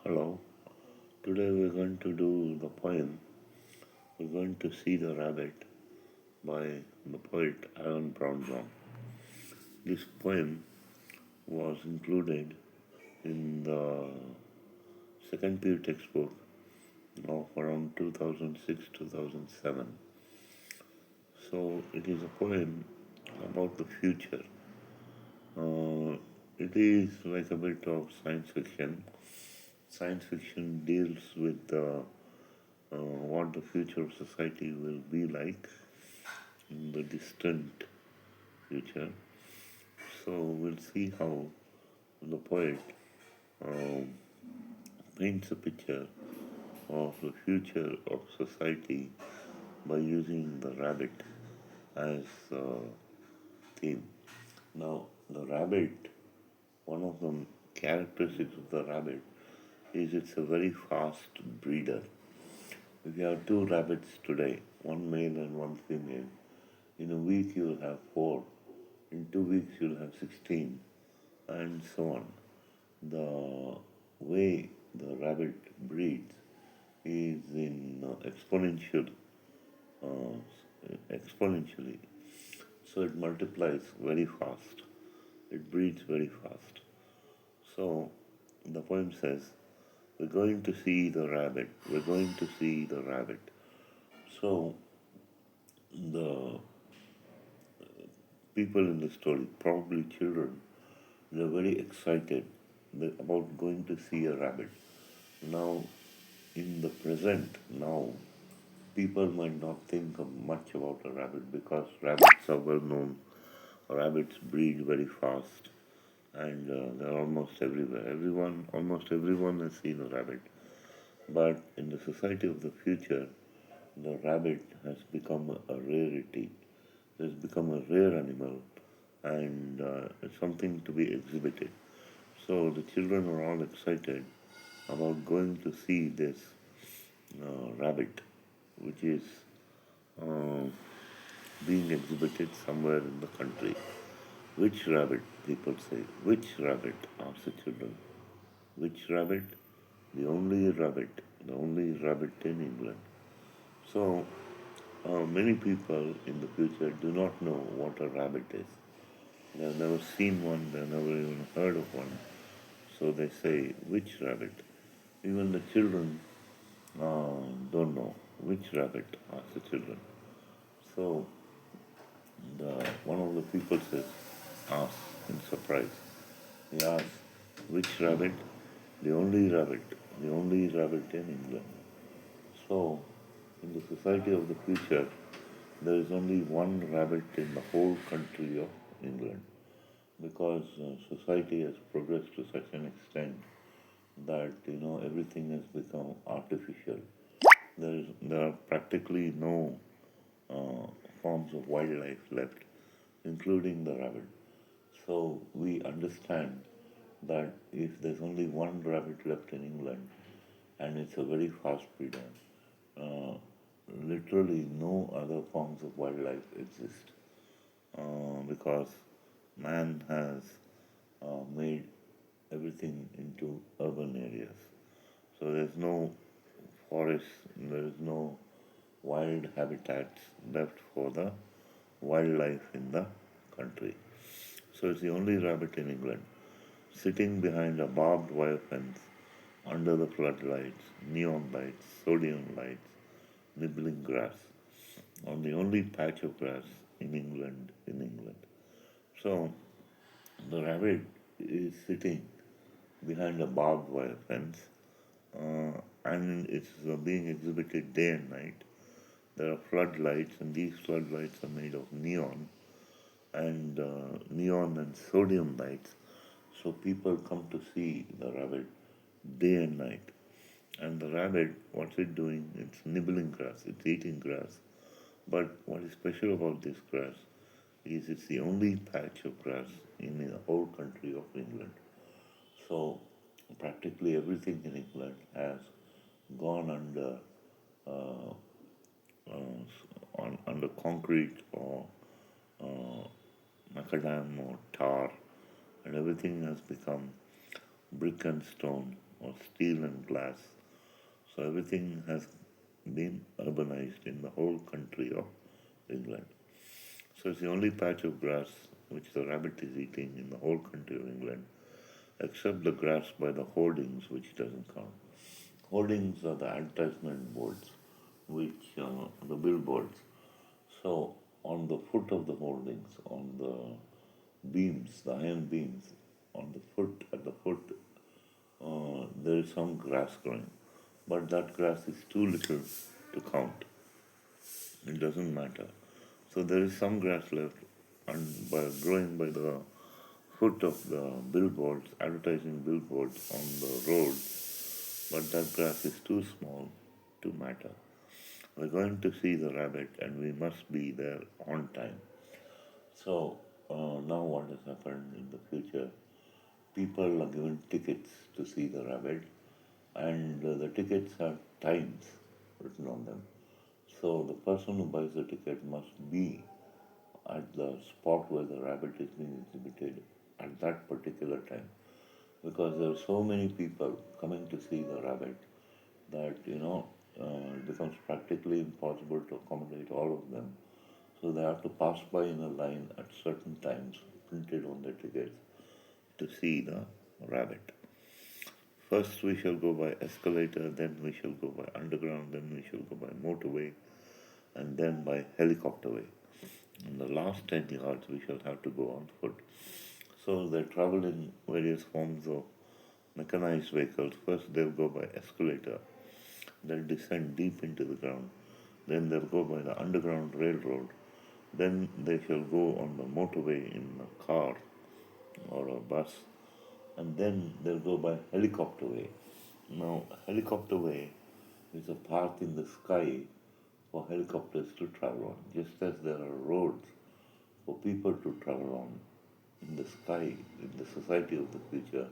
Hello. Today we're going to do the poem. We're going to see the rabbit by the poet Alan Brownjohn. This poem was included in the second peer textbook of around 2006-2007. So it is a poem about the future. Uh, it is like a bit of science fiction. Science fiction deals with what the future of society will be like in the distant future. So we'll see how the poet um, paints a picture of the future of society by using the rabbit as a theme. Now, the rabbit, one of the characteristics of the rabbit is it's a very fast breeder. If you have two rabbits today, one male and one female, in a week you'll have four, in 2 weeks you'll have 16, and so on. The way the rabbit breeds is in uh, exponentially. So it multiplies very fast. It breeds very fast. So the poem says, "We're going to see the rabbit. We're going to see the rabbit." So the people in the story, probably children, they're very excited about going to see a rabbit. Now, in the present, now, people might not think of much about a rabbit because rabbits are well known. Rabbits breed very fast and they're almost everywhere. Almost everyone has seen a rabbit. But in the society of the future, the rabbit has become a rarity. It has become a rare animal and it's something to be exhibited. So the children are all excited about going to see this rabbit, which is uh, being exhibited somewhere in the country. Which rabbit? People say. Which rabbit? Ask the children. Which rabbit? The only rabbit. The only rabbit in England. So many people in the future do not know what a rabbit is. They have never seen one, they have never even heard of one. So they say, which rabbit? Even the children don't know which rabbit, ask the children. So one of the people says, ask in surprise. He asks, which rabbit? The only rabbit in England. So, in the society of the future, there is only one rabbit in the whole country of England because society has progressed to such an extent that everything has become artificial. There are practically no uh, forms of wildlife left, including the rabbit. So we understand that if there's only one rabbit left in England and it's a very fast breeder, uh, literally no other forms of wildlife exist because man has made everything into urban areas. So there's no forest, there is no wild habitats left for the wildlife in the country. So it's the only rabbit in England, sitting behind a barbed wire fence under the floodlights, neon lights, sodium lights, nibbling grass, on the only patch of grass in England. So the rabbit is sitting behind a barbed wire fence and it's being exhibited day and night. There are floodlights, and these floodlights are made of neon and sodium lights. So people come to see the rabbit day and night. And the rabbit, what's it doing? It's nibbling grass, it's eating grass. But what is special about this grass is it's the only patch of grass in the whole country of England. So practically everything in England has gone uh, under concrete or uh, macadam or tar, and everything has become brick and stone or steel and glass. So everything has been urbanized in the whole country of England. So it's the only patch of grass which the rabbit is eating in the whole country of England, except the grass by the hoardings, which doesn't count. Hoardings are the advertisement boards, which the billboards. So on the foot of the hoardings, on the beams, the iron beams, on the foot, at the foot, there is some grass growing, but that grass is too little to count. It doesn't matter. So there is some grass left, and by growing by the foot of the billboards, advertising billboards on the road, but that grass is too small to matter. We're going to see the rabbit, and we must be there on time. So now what has happened in the future? People are given tickets to see the rabbit, and the tickets have times written on them. So the person who buys the ticket must be at the spot where the rabbit is being exhibited at that particular time, because there are so many people coming to see the rabbit that it becomes practically impossible to accommodate all of them. So they have to pass by in a line at certain times printed on their tickets to see the rabbit. First we shall go by escalator, then we shall go by underground, then we shall go by motorway, and then by helicopter way. In the last 10 yards we shall have to go on foot. So they travel in various forms of mechanized vehicles. First they'll go by escalator, they'll descend deep into the ground, then they'll go by the underground railroad, then they shall go on the motorway in a car or a bus, and then they'll go by helicopter way. Now, helicopter way is a path in the sky for helicopters to travel on, just as there are roads for people to travel on in the sky. In the society of the future,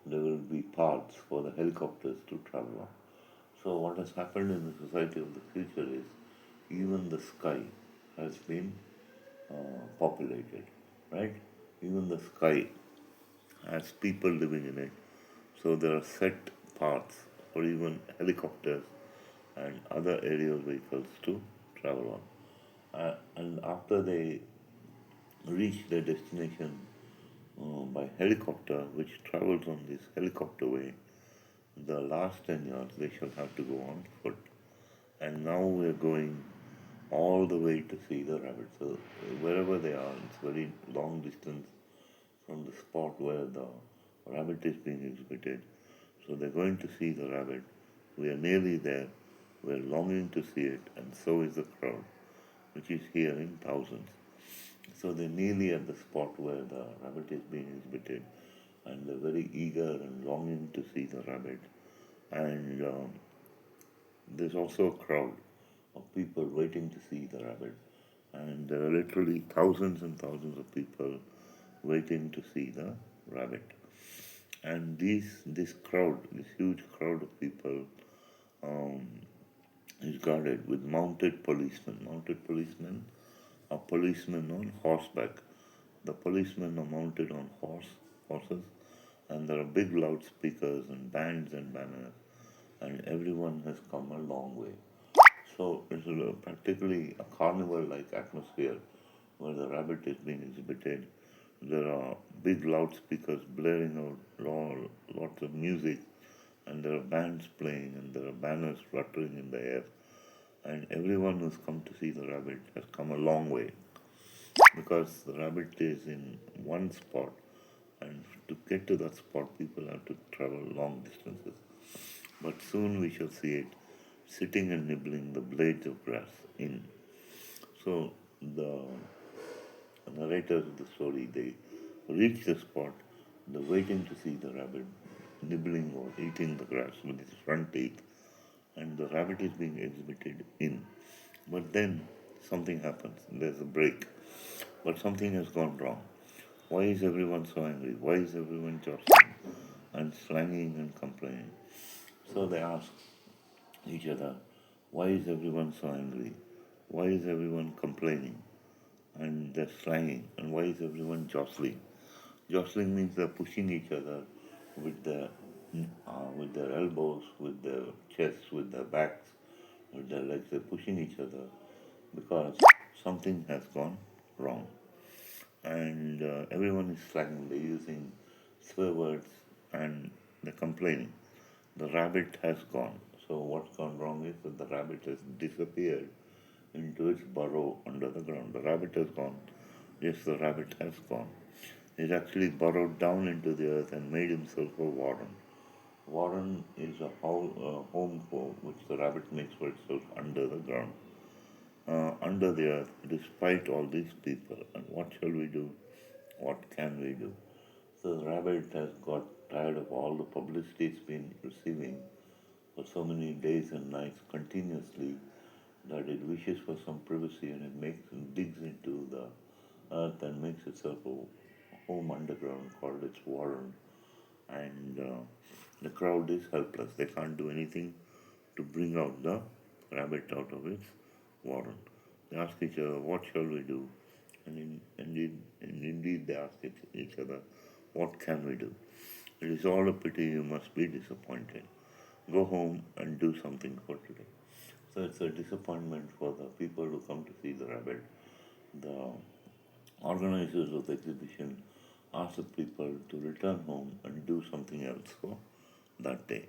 there will be paths for the helicopters to travel on. So, what has happened in the society of the future is even the sky has been populated, right? Even the sky has people living in it. So there are set paths for even helicopters and other aerial vehicles to travel on. And after they reach their destination by helicopter, which travels on this helicopter way, the last 10 yards they shall have to go on foot. And now we're going all the way to see the rabbit. So wherever they are, it's very long distance from the spot where the rabbit is being exhibited. So they're going to see the rabbit. We are nearly there. We're longing to see it, and so is the crowd, which is here in thousands. So they're nearly at the spot where the rabbit is being exhibited, and they're very eager and longing to see the rabbit. And there's also a crowd of people waiting to see the rabbit, and there are literally thousands and thousands of people waiting to see the rabbit. And this crowd, this huge crowd of people, um, is guarded with mounted policemen. Mounted policemen are policemen on horseback. The policemen are mounted on horses, and there are big loudspeakers and bands and banners, and everyone has come a long way. So it's practically a carnival-like atmosphere where the rabbit is being exhibited. There are big loudspeakers blaring out lots of music, and there are bands playing, and there are banners fluttering in the air. And everyone who's come to see the rabbit has come a long way, because the rabbit is in one spot, and to get to that spot, people have to travel long distances. But soon we shall see it sitting and nibbling the blades of grass in. So the narrators of the story, they reach the spot, they're waiting to see the rabbit nibbling or eating the grass with its front teeth, and the rabbit is being exhibited in. But then something happens, there's a break, but something has gone wrong. Why is everyone so angry? Why is everyone jostling and slanging and complaining? So they ask each other, why is everyone so angry? Why is everyone complaining? And they're slanging. And why is everyone jostling? Jostling means they're pushing each other with their elbows, with their chests, with their backs, with their legs. They're pushing each other because something has gone wrong. And everyone is slagging, they're using swear words, and they're complaining. The rabbit has gone. So what's gone wrong is that the rabbit has disappeared into its burrow under the ground. The rabbit has gone. Yes, the rabbit has gone. He's actually burrowed down into the earth and made himself a warren. Warren is a home for which the rabbit makes for itself under the ground, under the earth, despite all these people. And what shall we do? What can we do? So the rabbit has got tired of all the publicity it's been receiving for so many days and nights continuously that it wishes for some privacy, and it digs into the earth and makes itself a home underground called its warren. And the crowd is helpless. They can't do anything to bring out the rabbit out of its warren. They ask each other, what shall we do? And indeed they ask each other, what can we do? It is all a pity you must be disappointed. Go home and do something for today. So it's a disappointment for the people who come to see the rabbit. The organizers of the exhibition ask the people to return home and do something else for that day.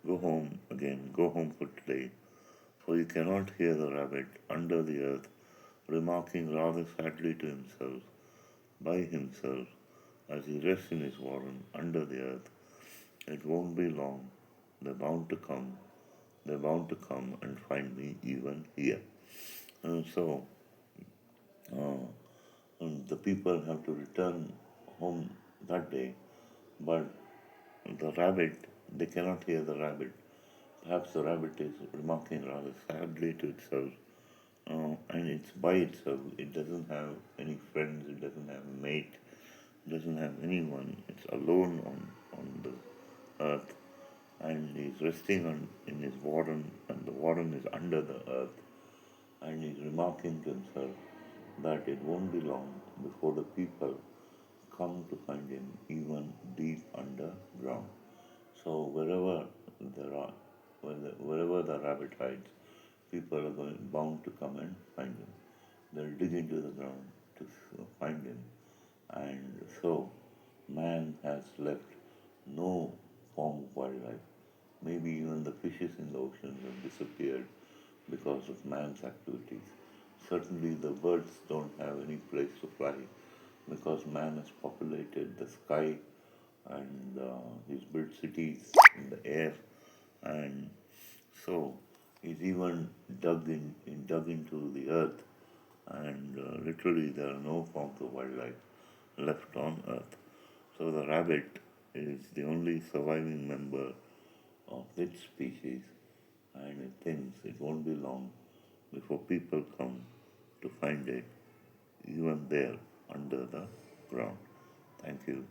Go home again, go home for today, for you cannot hear the rabbit under the earth remarking rather sadly to himself, by himself, as he rests in his warren under the earth, it won't be long, they're bound to come, they're bound to come and find me even here. And so, the people have to return home that day, but the rabbit, they cannot hear the rabbit. Perhaps the rabbit is remarking rather sadly to itself, and it's by itself. It doesn't have any friends, it doesn't have a mate, it doesn't have anyone. It's alone on the earth, and he's resting in his warren, and the warren is under the earth, and he's remarking to himself that it won't be long before the people come to find him even deep underground. So wherever the rabbit hides, people are bound to come and find him. They'll dig into the ground to find him, and so man has left no form of wildlife. Maybe even the fishes in the oceans have disappeared because of man's activities. Certainly, the birds don't have any place to fly because man has populated the sky, and he's built cities in the air, and so he's even dug into the earth, and literally there are no forms of wildlife left on earth. So the rabbit is the only surviving member of its species, and it thinks it won't be long before people come to find it even there under the ground. Thank you.